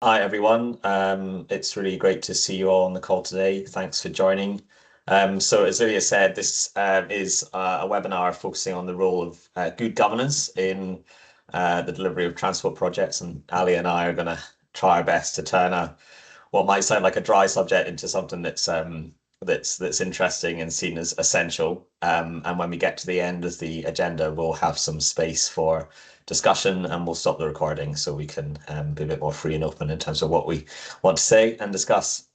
Hi, everyone. It's really great to see you all on the call today. Thanks for joining. So as Ilya said, this is a webinar focusing on the role of good governance in the delivery of transport projects. And Ali and I are going to try our best to turn what might sound like a dry subject into something that's interesting and seen as essential. And when we get to the end of the agenda, we'll have some space for discussion and we'll stop the recording so we can be a bit more free and open in terms of what we want to say and discuss.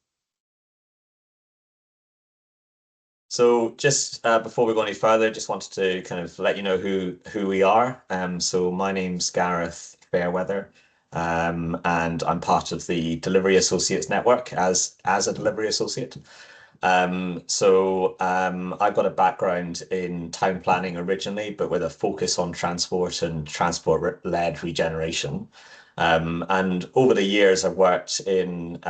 So just before we go any further, just wanted to kind of let you know who we are. So my name's Gareth Fairweather, and I'm part of the Delivery Associates Network as a delivery associate. I've got a background in town planning originally, but with a focus on transport and transport-led regeneration. And over the years, I've worked in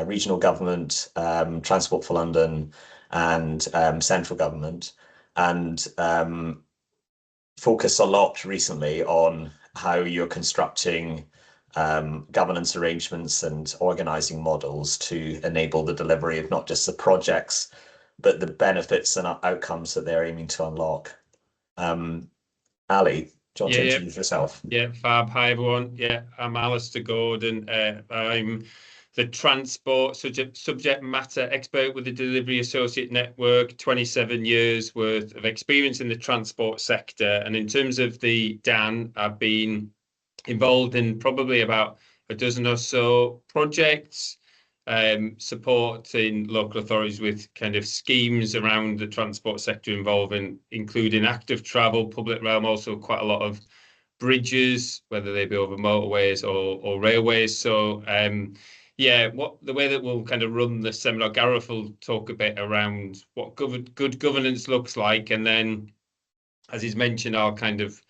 regional government, Transport for London, and central government, and focus a lot recently on how you're constructing governance arrangements and organizing models to enable the delivery of not just the projects, but the benefits and outcomes that they're aiming to unlock. Ali, do you want to introduce yourself? Fab. Hi, everyone. I'm Alistair Gordon. I'm the transport subject matter expert with the Delivery Associate Network, 27 years worth of experience in the transport sector. And in terms of the DAN, I've been involved in probably about a dozen or so projects, supporting local authorities with kind of schemes around the transport sector including active travel, public realm, also quite a lot of bridges, whether they be over motorways or railways. So the way that we'll kind of run the seminar, Gareth will talk a bit around what good governance looks like, and then, as he's mentioned, I'll kind of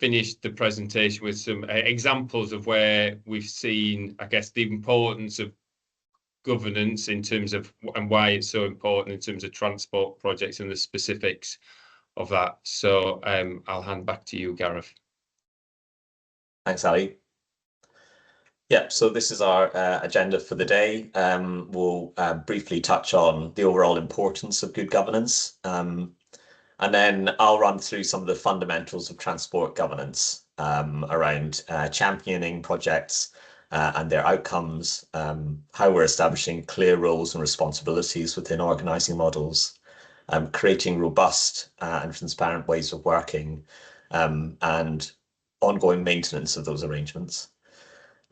finish the presentation with some examples of where we've seen, I guess, the importance of governance in terms of and why it's so important in terms of transport projects and the specifics of that. So I'll hand back to you, Gareth. Thanks, Ali. Yeah, so this is our agenda for the day. We'll briefly touch on the overall importance of good governance. And then I'll run through some of the fundamentals of transport governance around championing projects and their outcomes, how we're establishing clear roles and responsibilities within organising models, creating robust and transparent ways of working, and ongoing maintenance of those arrangements.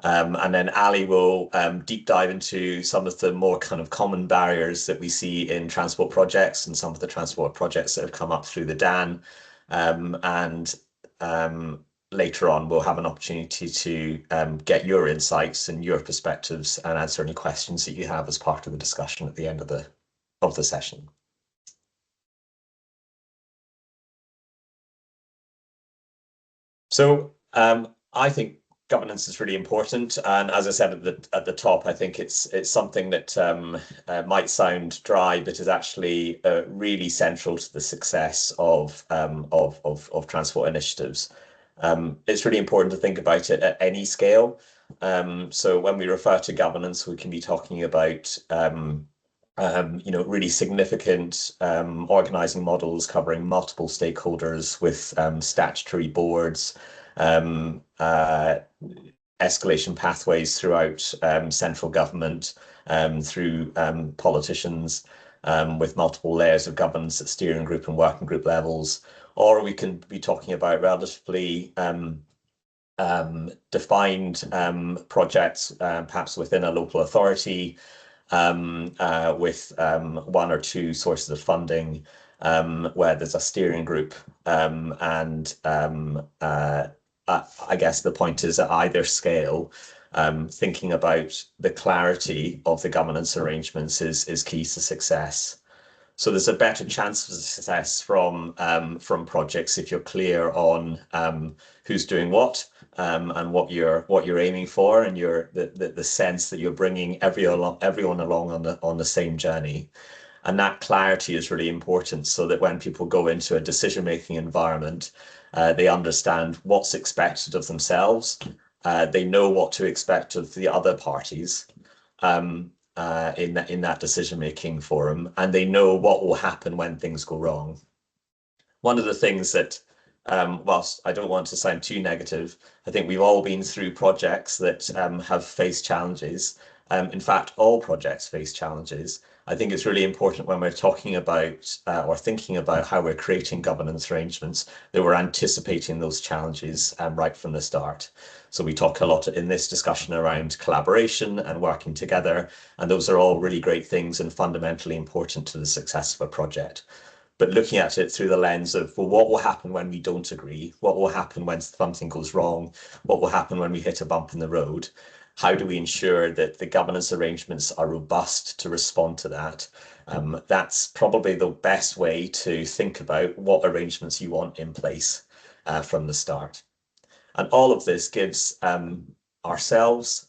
And then Ali will deep dive into some of the more kind of common barriers that we see in transport projects and some of the transport projects that have come up through the DAN. Later on, we'll have an opportunity to get your insights and your perspectives and answer any questions that you have as part of the discussion at the end of the session. So I think governance is really important, and as I said at the top, I think it's something that might sound dry, but is actually really central to the success of transport initiatives. It's really important to think about it at any scale. So when we refer to governance, we can be talking about really significant organizing models covering multiple stakeholders with statutory boards, escalation pathways throughout central government, through politicians, with multiple layers of governance at steering group and working group levels. Or we can be talking about relatively defined projects, perhaps within a local authority, with one or two sources of funding, where there's a steering group, and I guess the point is at either scale, thinking about the clarity of the governance arrangements is key to success. So there's a better chance of success from projects if you're clear on who's doing what, and what you're aiming for, and the sense that you're bringing everyone along on the same journey. And that clarity is really important, so that when people go into a decision-making environment, they understand what's expected of themselves, They know what to expect of the other parties in that decision-making forum, and they know what will happen when things go wrong. One of the things that, whilst I don't want to sound too negative, I think we've all been through projects that have faced challenges. In fact, all projects face challenges. I think it's really important when we're talking about or thinking about how we're creating governance arrangements that we're anticipating those challenges right from the start. So we talk a lot in this discussion around collaboration and working together, and those are all really great things and fundamentally important to the success of a project. But looking at it through the lens of, well, what will happen when we don't agree? What will happen when something goes wrong? What will happen when we hit a bump in the road? How do we ensure that the governance arrangements are robust to respond to that? That's probably the best way to think about what arrangements you want in place from the start. And all of this gives ourselves,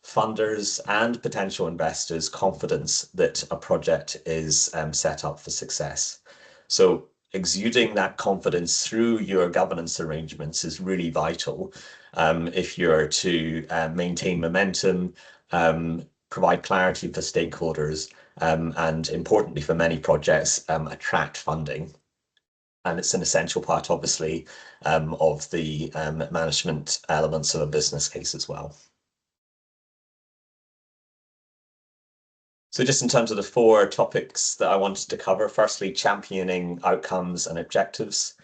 funders and potential investors confidence that a project is set up for success. So exuding that confidence through your governance arrangements is really vital if you're to maintain momentum, provide clarity for stakeholders, and importantly for many projects, attract funding. And it's an essential part, obviously, of the management elements of a business case as well. So just in terms of the four topics that I wanted to cover, firstly, championing outcomes and objectives.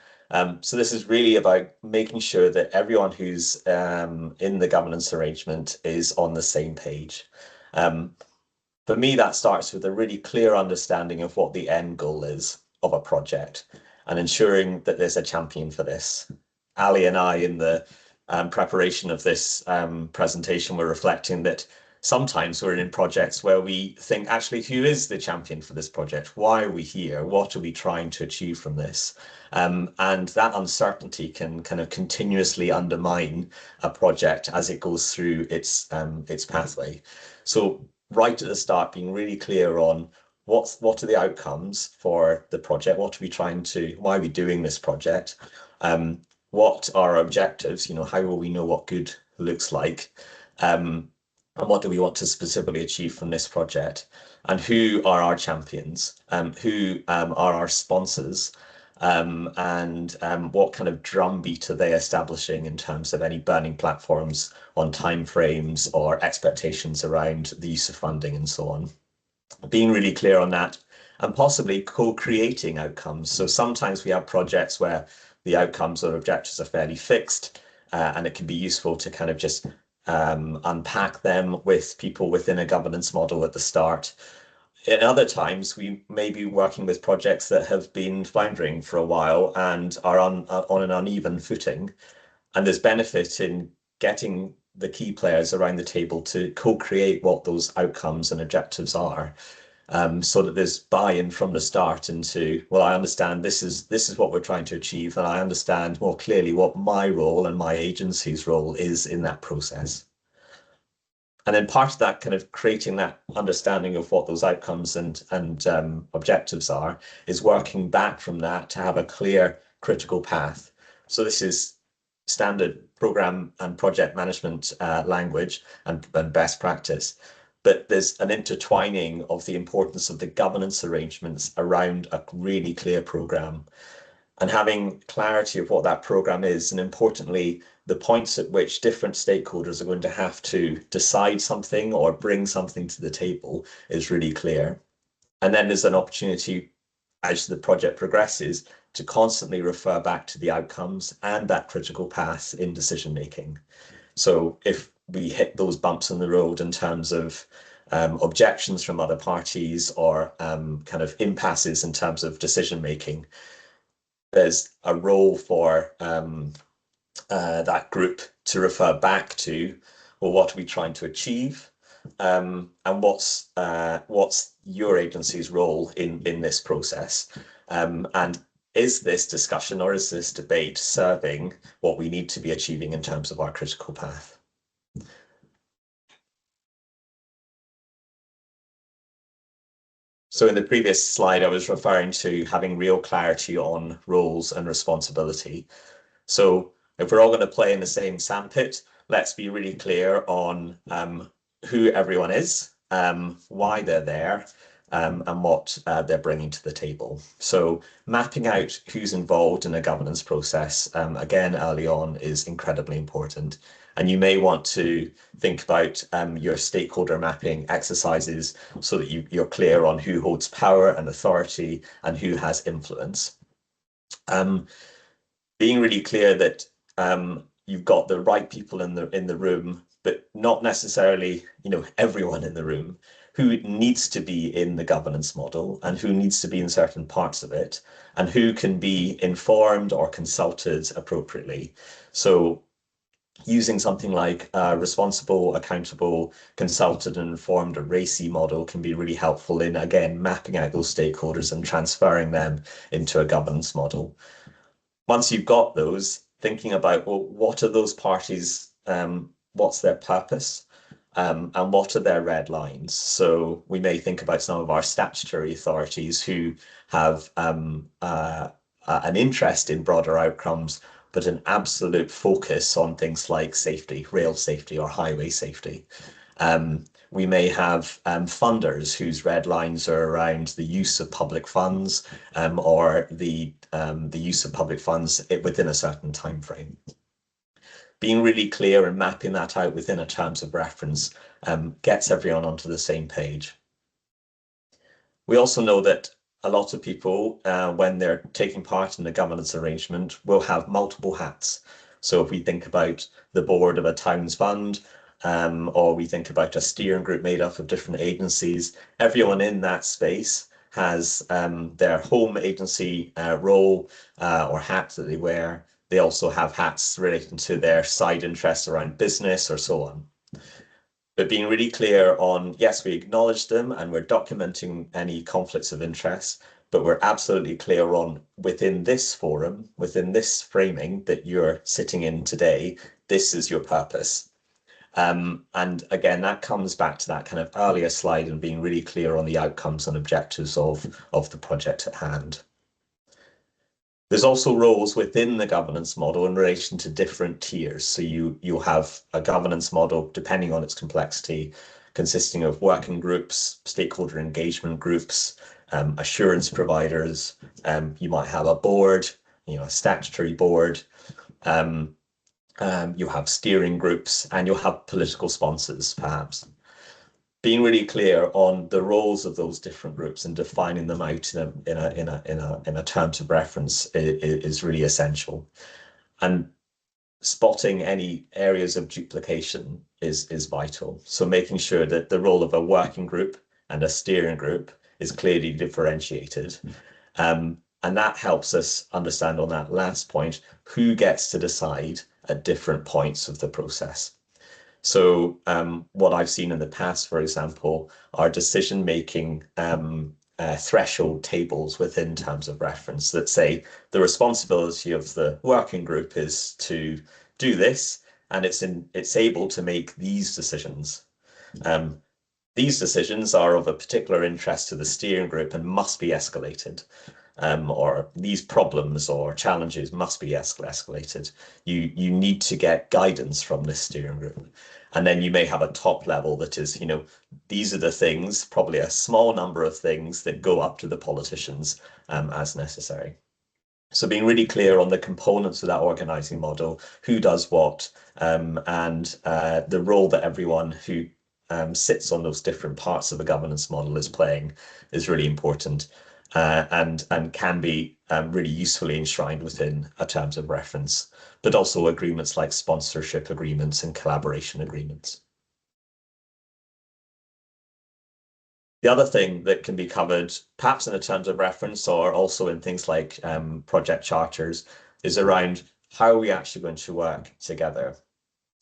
So this is really about making sure that everyone who's in the governance arrangement is on the same page. For me, that starts with a really clear understanding of what the end goal is of a project and ensuring that there's a champion for this. Ali and I, in the preparation of this presentation, were reflecting that sometimes we're in projects where we think, actually, who is the champion for this project? Why are we here? What are we trying to achieve from this? And that uncertainty can kind of continuously undermine a project as it goes through its pathway. So right at the start, being really clear on what are the outcomes for the project? What are we trying to, why are we doing this project? What are our objectives? How will we know what good looks like? And what do we want to specifically achieve from this project? And who are our champions? Who are our sponsors? And what kind of drumbeat are they establishing in terms of any burning platforms on timeframes or expectations around the use of funding and so on? Being really clear on that and possibly co-creating outcomes. So sometimes we have projects where the outcomes or objectives are fairly fixed, and it can be useful to kind of just unpack them with people within a governance model at the start. In other times, we may be working with projects that have been floundering for a while and are on an uneven footing. And there's benefit in getting the key players around the table to co-create what those outcomes and objectives are, so that there's buy-in from the start into, well, I understand this is what we're trying to achieve, and I understand more clearly what my role and my agency's role is in that process. And then part of that kind of creating that understanding of what those outcomes and objectives are is working back from that to have a clear critical path. So this is standard program and project management language and best practice. But there's an intertwining of the importance of the governance arrangements around a really clear program and having clarity of what that program is, and importantly, the points at which different stakeholders are going to have to decide something or bring something to the table is really clear. And then there's an opportunity as the project progresses to constantly refer back to the outcomes and that critical path in decision making. So if we hit those bumps in the road in terms of objections from other parties or kind of impasses in terms of decision making, there's a role for that group to refer back to, well, what are we trying to achieve? And what's your agency's role in this process? And is this discussion or is this debate serving what we need to be achieving in terms of our critical path? So in the previous slide, I was referring to having real clarity on roles and responsibility. So If we're all going to play in the same sandpit, let's be really clear on who everyone is, why they're there, and what they're bringing to the table. So mapping out who's involved in a governance process, again, early on is incredibly important. And you may want to think about your stakeholder mapping exercises so that you're clear on who holds power and authority and who has influence. Being really clear that you've got the right people in the room, but not necessarily, everyone in the room who needs to be in the governance model and who needs to be in certain parts of it and who can be informed or consulted appropriately. So using something like responsible, accountable, consulted and informed, a RACI model can be really helpful in, again, mapping out those stakeholders and transferring them into a governance model. Once you've got those, thinking about, well, what are those parties, what's their purpose, and what are their red lines? So we may think about some of our statutory authorities who have an interest in broader outcomes, but an absolute focus on things like safety, rail safety or highway safety. We may have funders whose red lines are around the use of public funds or the use of public funds within a certain time frame. Being really clear and mapping that out within a terms of reference gets everyone onto the same page. We also know that a lot of people, when they're taking part in the governance arrangement, will have multiple hats. So if we think about the board of a town's fund, or we think about a steering group made up of different agencies, everyone in that space has their home agency role or hat that they wear. They also have hats relating to their side interests around business or so on. But being really clear on, yes, we acknowledge them and we're documenting any conflicts of interest, but we're absolutely clear on within this forum, within this framing that you're sitting in today, this is your purpose. And again, that comes back to that kind of earlier slide and being really clear on the outcomes and objectives of the project at hand. There's also roles within the governance model in relation to different tiers. So you'll have a governance model, depending on its complexity, consisting of working groups, stakeholder engagement groups, assurance providers. You might have a board, a statutory board. You'll have steering groups and you'll have political sponsors, perhaps. Being really clear on the roles of those different groups and defining them out in a terms of reference is really essential. And spotting any areas of duplication is vital. So making sure that the role of a working group and a steering group is clearly differentiated. And that helps us understand on that last point, who gets to decide at different points of the process. So what I've seen in the past, for example, are decision-making threshold tables within terms of reference that say the responsibility of the working group is to do this, and it's able to make these decisions. These decisions are of a particular interest to the steering group and must be escalated. Or these problems or challenges must be escalated. You need to get guidance from this steering group. And then you may have a top level that is, these are the things, probably a small number of things that go up to the politicians as necessary. So being really clear on the components of that organizing model, who does what, and the role that everyone who sits on those different parts of the governance model is playing is really important. And can be really usefully enshrined within a terms of reference, but also agreements like sponsorship agreements and collaboration agreements. The other thing that can be covered, perhaps in a terms of reference or also in things like project charters, is around how are we actually going to work together.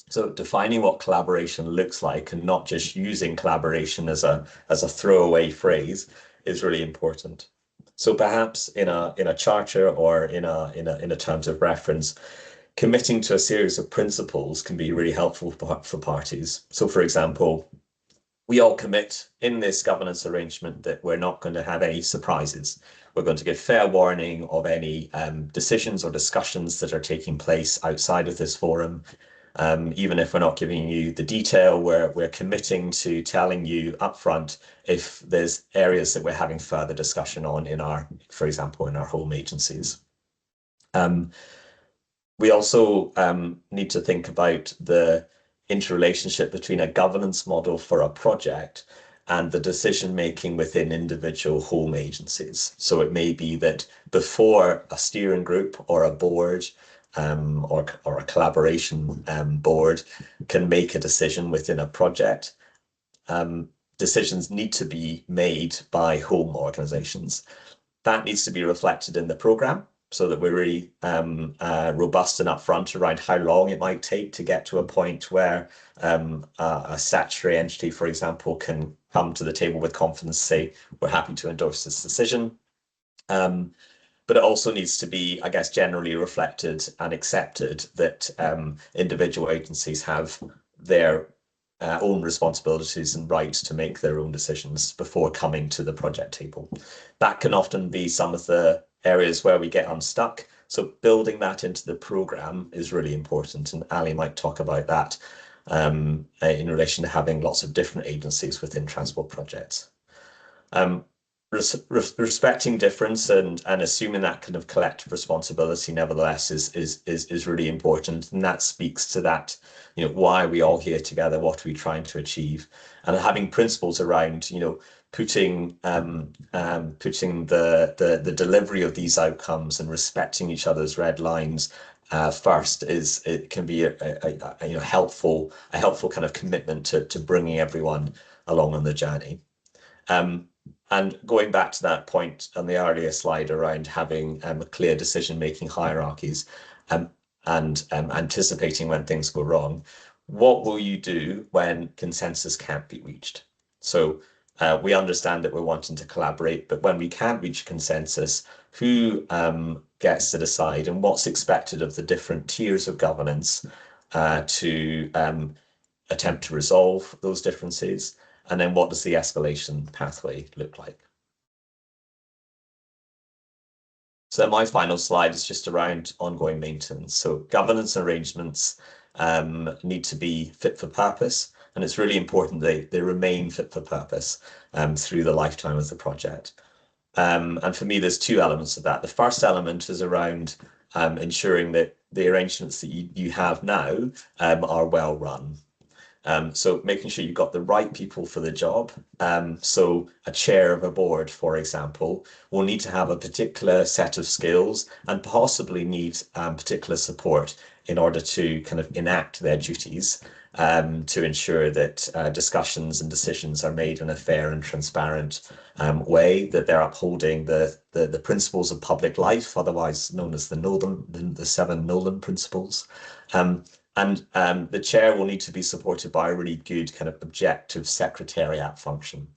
So defining what collaboration looks like and not just using collaboration as a throwaway phrase is really important. So perhaps in a charter or in a terms of reference, committing to a series of principles can be really helpful for parties. So for example, we all commit in this governance arrangement that we're not going to have any surprises. We're going to give fair warning of any decisions or discussions that are taking place outside of this forum. Even if we're not giving you the detail, we're committing to telling you upfront if there's areas that we're having further discussion on in our, for example, in our home agencies. We also need to think about the interrelationship between a governance model for a project and the decision making within individual home agencies. So it may be that before a steering group or a board or a collaboration board can make a decision within a project, decisions need to be made by home organizations. That needs to be reflected in the program so that we're really robust and upfront around how long it might take to get to a point where a statutory entity, for example, can come to the table with confidence, say, we're happy to endorse this decision. But it also needs to be, I guess, generally reflected and accepted that individual agencies have their own responsibilities and rights to make their own decisions before coming to the project table. That can often be some of the areas where we get unstuck. So building that into the program is really important. And Ali might talk about that in relation to having lots of different agencies within transport projects. Respecting difference and assuming that kind of collective responsibility nevertheless is really important, and that speaks to that, you know, why are we all here together, what are we trying to achieve, and having principles around, you know, putting the delivery of these outcomes and respecting each other's red lines first it can be a you know helpful kind of commitment to bringing everyone along on the journey. And going back to that point on the earlier slide around having clear decision-making hierarchies and anticipating when things go wrong, what will you do when consensus can't be reached? So we understand that we're wanting to collaborate, but when we can't reach consensus, who gets to decide and what's expected of the different tiers of governance to attempt to resolve those differences? And then what does the escalation pathway look like? So my final slide is just around ongoing maintenance. So governance arrangements need to be fit for purpose, and it's really important they remain fit for purpose through the lifetime of the project. And for me, there's two elements of that. The first element is around ensuring that the arrangements that you have now are well run. So making sure you've got the right people for the job. So a chair of a board, for example, will need to have a particular set of skills and possibly need particular support in order to kind of enact their duties to ensure that discussions and decisions are made in a fair and transparent way, that they're upholding the principles of public life, otherwise known as the 7 Nolan principles. And the chair will need to be supported by a really good kind of objective secretariat function.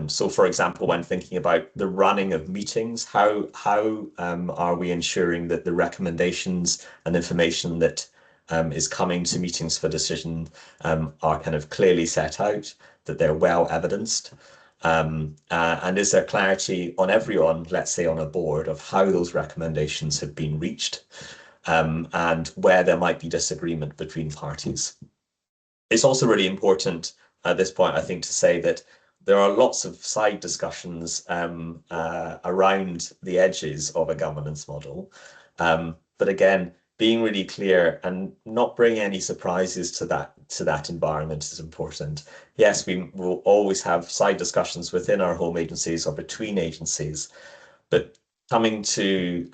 So, for example, when thinking about the running of meetings, how are we ensuring that the recommendations and information that is coming to meetings for decision are kind of clearly set out, that they're well evidenced? And is there clarity on everyone, let's say on a board, of how those recommendations have been reached? And where there might be disagreement between parties. It's also really important at this point, I think, to say that there are lots of side discussions around the edges of a governance model. But again, being really clear and not bringing any surprises to that environment is important. Yes, we will always have side discussions within our home agencies or between agencies, but coming to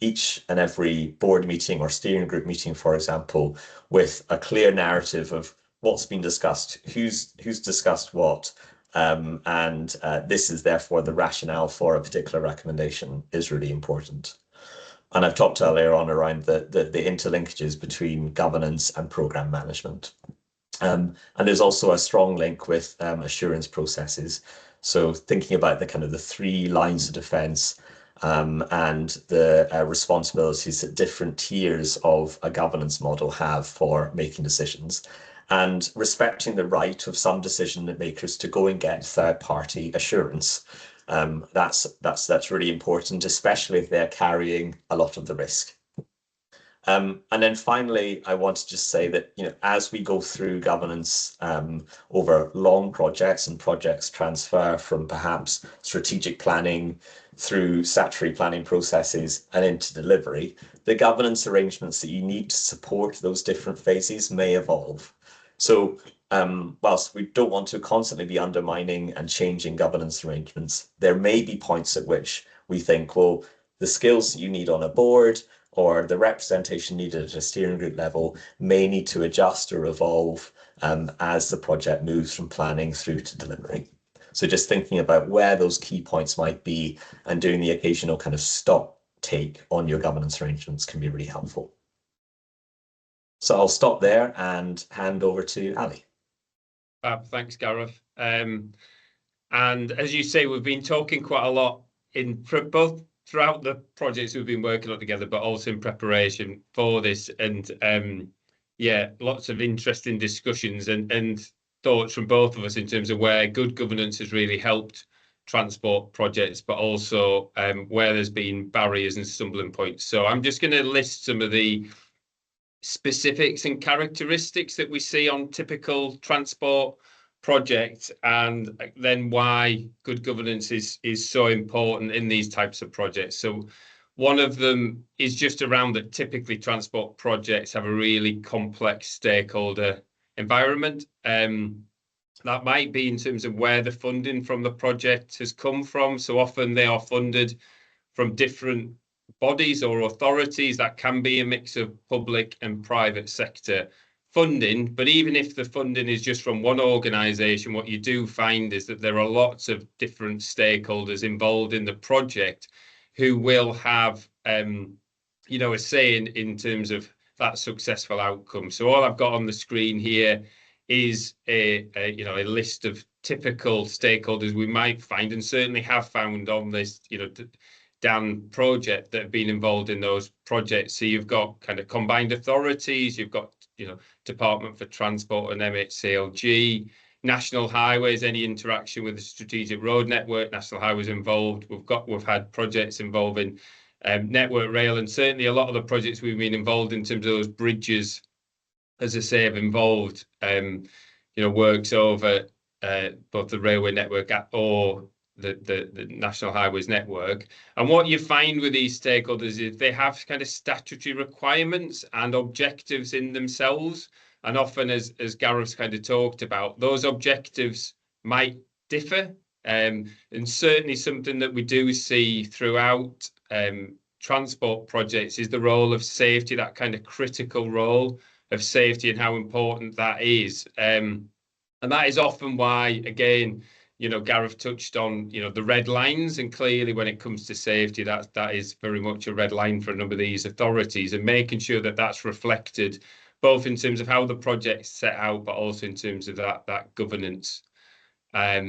each and every board meeting or steering group meeting, for example, with a clear narrative of what's been discussed, who's discussed what, and this is therefore the rationale for a particular recommendation is really important. And I've talked earlier on around the interlinkages between governance and program management. And there's also a strong link with assurance processes. So thinking about the kind of the 3 lines of defense and the responsibilities that different tiers of a governance model have for making decisions, and respecting the right of some decision makers to go and get third-party assurance That's really important, especially if they're carrying a lot of the risk. And then finally, I want to just say that, as we go through governance over long projects, and projects transfer from perhaps strategic planning through statutory planning processes and into delivery, the governance arrangements that you need to support those different phases may evolve. So whilst we don't want to constantly be undermining and changing governance arrangements, there may be points at which we think, well, the skills that you need on a board or the representation needed at a steering group level may need to adjust or evolve as the project moves from planning through to delivery. So just thinking about where those key points might be and doing the occasional kind of stop take on your governance arrangements can be really helpful. So I'll stop there and hand over to Ali. Thanks, Gareth. And as you say, we've been talking quite a lot in both throughout the projects we've been working on together, but also in preparation for this. And yeah, lots of interesting discussions and thoughts from both of us in terms of where good governance has really helped transport projects, but also where there's been barriers and stumbling points. So I'm just going to list some of the specifics and characteristics that we see on typical transport projects, and then why good governance is so important in these types of projects. So one of them is just around that typically transport projects have a really complex stakeholder environment. That might be in terms of where the funding from the project has come from. So often they are funded from different bodies or authorities. That can be a mix of public and private sector funding. But even if the funding is just from one organisation, what you do find is that there are lots of different stakeholders involved in the project who will have, a say in terms of that successful outcome. So all I've got on the screen here is a list of typical stakeholders we might find, and certainly have found on this, Dan project that have been involved in those projects. So you've got kind of combined authorities, you've got, Department for Transport and MHCLG, National Highways, any interaction with the strategic road network, National Highways involved. We've had projects involving Network Rail, and certainly a lot of the projects we've been involved in terms of those bridges, as I say, have involved, works over both the railway network or the National Highways network. And what you find with these stakeholders is they have kind of statutory requirements and objectives in themselves. And often, as Gareth's kind of talked about, those objectives might differ. And certainly something that we do see throughout transport projects is the role of safety, that kind of critical role of safety and how important that is. And that is often why, again, Gareth touched on, the red lines, and clearly when it comes to safety, that is very much a red line for a number of these authorities, and making sure that that's reflected both in terms of how the project's set out, but also in terms of that governance. I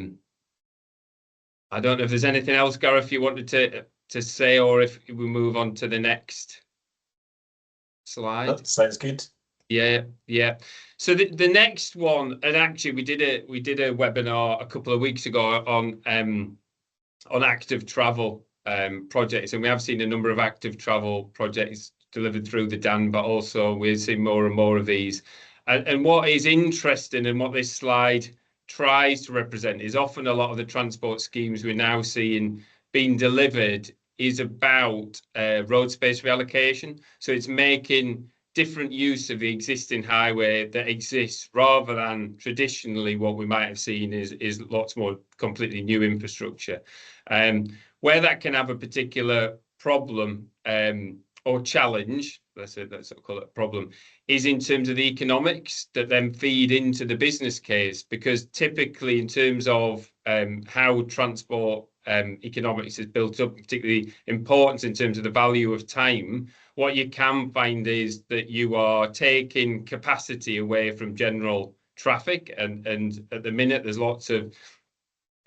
don't know if there's anything else, Gareth, you wanted to say, or if we move on to the next slide. That sounds good. Yeah. So the next one, and actually we did a webinar a couple of weeks ago on active travel projects, and we have seen a number of active travel projects delivered through the Dan, but also we're seeing more and more of these. And what is interesting, and what this slide tries to represent, is often a lot of the transport schemes we're now seeing being delivered is about road space reallocation. So it's making different use of the existing highway that exists, rather than traditionally what we might have seen is lots more completely new infrastructure. Where that can have a particular problem or challenge, let's call it a problem, is in terms of the economics that then feed into the business case, because typically in terms of how transport economics is built up, particularly importance in terms of the value of time, what you can find is that you are taking capacity away from general traffic, and at the minute there's lots of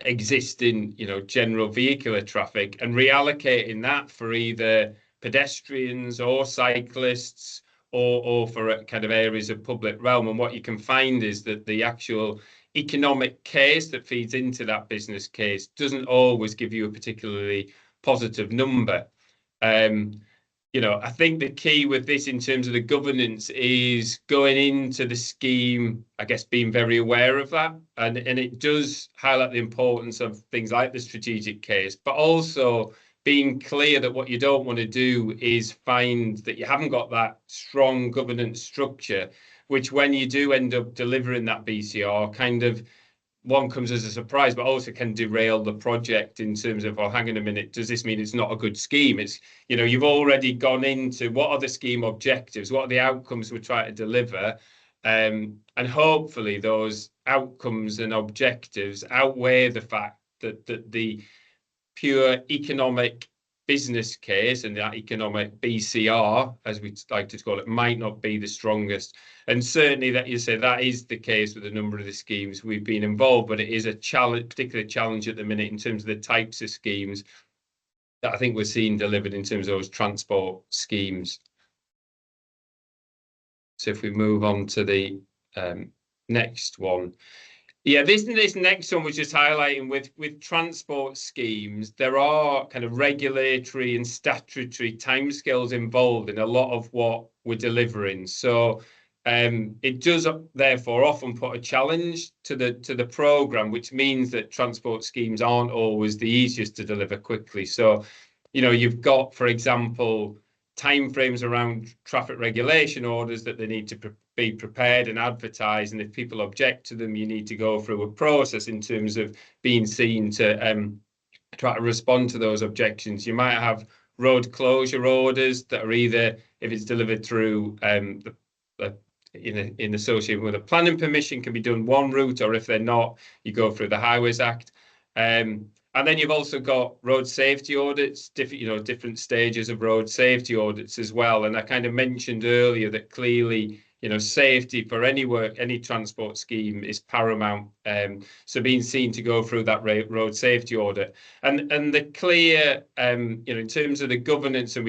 existing general vehicular traffic, and reallocating that for either pedestrians or cyclists or for kind of areas of public realm. And what you can find is that the actual economic case that feeds into that business case doesn't always give you a particularly positive number. I think the key with this in terms of the governance is going into the scheme, I guess, being very aware of that. And it does highlight the importance of things like the strategic case, but also being clear that what you don't want to do is find that you haven't got that strong governance structure, which when you do end up delivering that BCR, kind of one comes as a surprise, but also can derail the project in terms of, oh, hang on a minute, does this mean it's not a good scheme? It's, you've already gone into what are the scheme objectives, what are the outcomes we're trying to deliver, and hopefully those outcomes and objectives outweigh the fact that the pure economic business case and that economic BCR, as we like to call it, might not be the strongest. And certainly that you say that is the case with a number of the schemes we've been involved, but it is a challenge, particular challenge at the minute in terms of the types of schemes that I think we're seeing delivered in terms of those transport schemes. So if we move on to the next one. Yeah, this next one was just highlighting with transport schemes, there are kind of regulatory and statutory timescales involved in a lot of what we're delivering. So it does therefore often put a challenge to the programme, which means that transport schemes aren't always the easiest to deliver quickly. So, you've got, for example, timeframes around traffic regulation orders that they need to be prepared and advertised, and if people object to them, you need to go through a process in terms of being seen to try to respond to those objections. You might have road closure orders that are either, if it's delivered through in association with a planning permission, can be done one route, or if they're not, you go through the Highways Act. And then you've also got road safety audits, different stages of road safety audits as well. And I kind of mentioned earlier that clearly, safety for any transport scheme is paramount. So being seen to go through that road safety audit, and the clear, in terms of the governance, and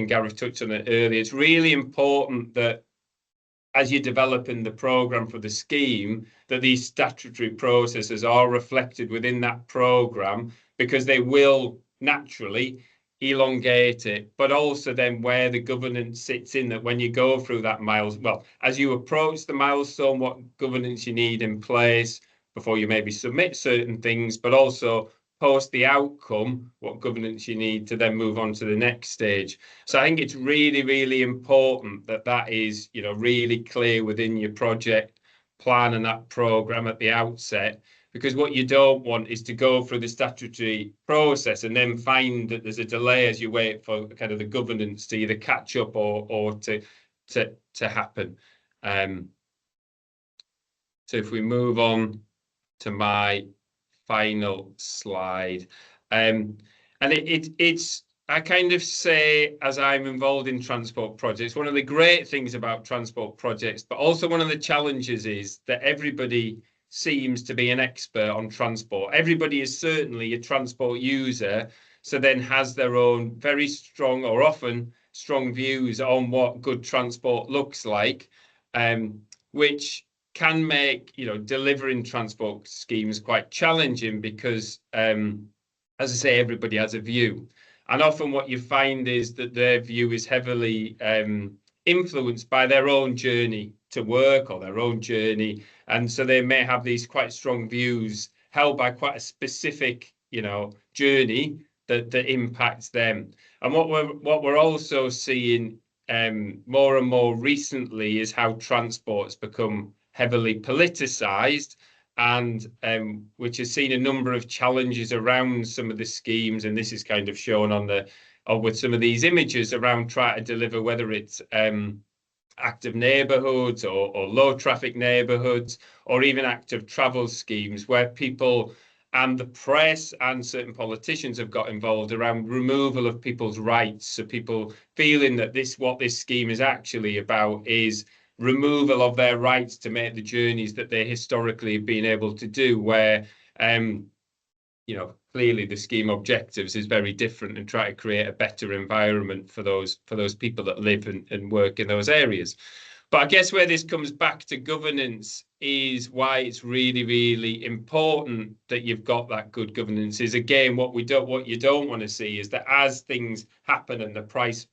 Gareth touched on it earlier. It's really important that as you're developing the programme for the scheme, that these statutory processes are reflected within that programme, because they will naturally elongate it, but also then where the governance sits in that when you go through that as you approach the milestone, what governance you need in place before you maybe submit certain things, but also post the outcome, what governance you need to then move on to the next stage. So I think it's really, really important that is, really clear within your project plan and that programme at the outset, because what you don't want is to go through the statutory process and then find that there's a delay as you wait for kind of the governance to either catch up or to happen. So if we move on to my final slide, and it's I kind of say, as I'm involved in transport projects, one of the great things about transport projects, but also one of the challenges, is that everybody seems to be an expert on transport. Everybody is certainly a transport user, so then has their own very strong, or often strong, views on what good transport looks like, which can make delivering transport schemes quite challenging, because as I say, everybody has a view, and often what you find is that their view is heavily influenced by their own journey to work or their own journey, and so they may have these quite strong views held by quite a specific journey that impacts them. And what we're also seeing more and more recently is how transport's become heavily politicized, and which has seen a number of challenges around some of the schemes, and this is kind of shown with some of these images around trying to deliver, whether it's active neighbourhoods or low traffic neighbourhoods, or even active travel schemes, where people and the press and certain politicians have got involved around removal of people's rights. So people feeling that what this scheme is actually about is removal of their rights to make the journeys that they historically have been able to do, where clearly the scheme objectives is very different, and try to create a better environment for those people that live and work in those areas. But I guess where this comes back to governance is why it's really, really important that you've got that good governance. Is again what you don't want to see is that as things happen and the press,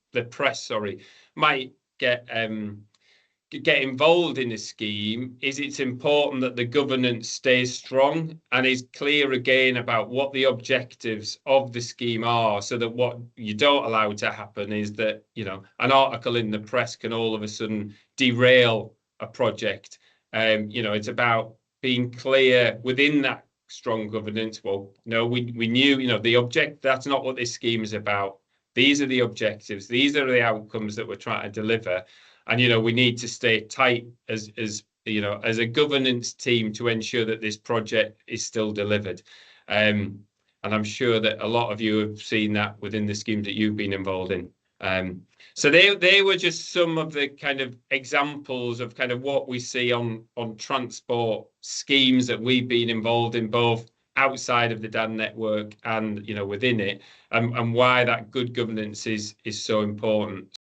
might get involved in a scheme, is it's important that the governance stays strong and is clear again about what the objectives of the scheme are, so that what you don't allow to happen is that, you know, an article in the press can all of a sudden derail a project. You know, it's about being clear within that strong governance. Well, no, we knew, you know, that's not what this scheme is about. These are the objectives. These are the outcomes that we're trying to deliver. And, you know, we need to stay tight as you know, as a governance team to ensure that this project is still delivered. And I'm sure that a lot of you have seen that within the schemes that you've been involved in. So they were just some of the kind of examples of kind of what we see on transport schemes that we've been involved in, both outside of the DAN network and, you know, within it, and why that good governance is so important.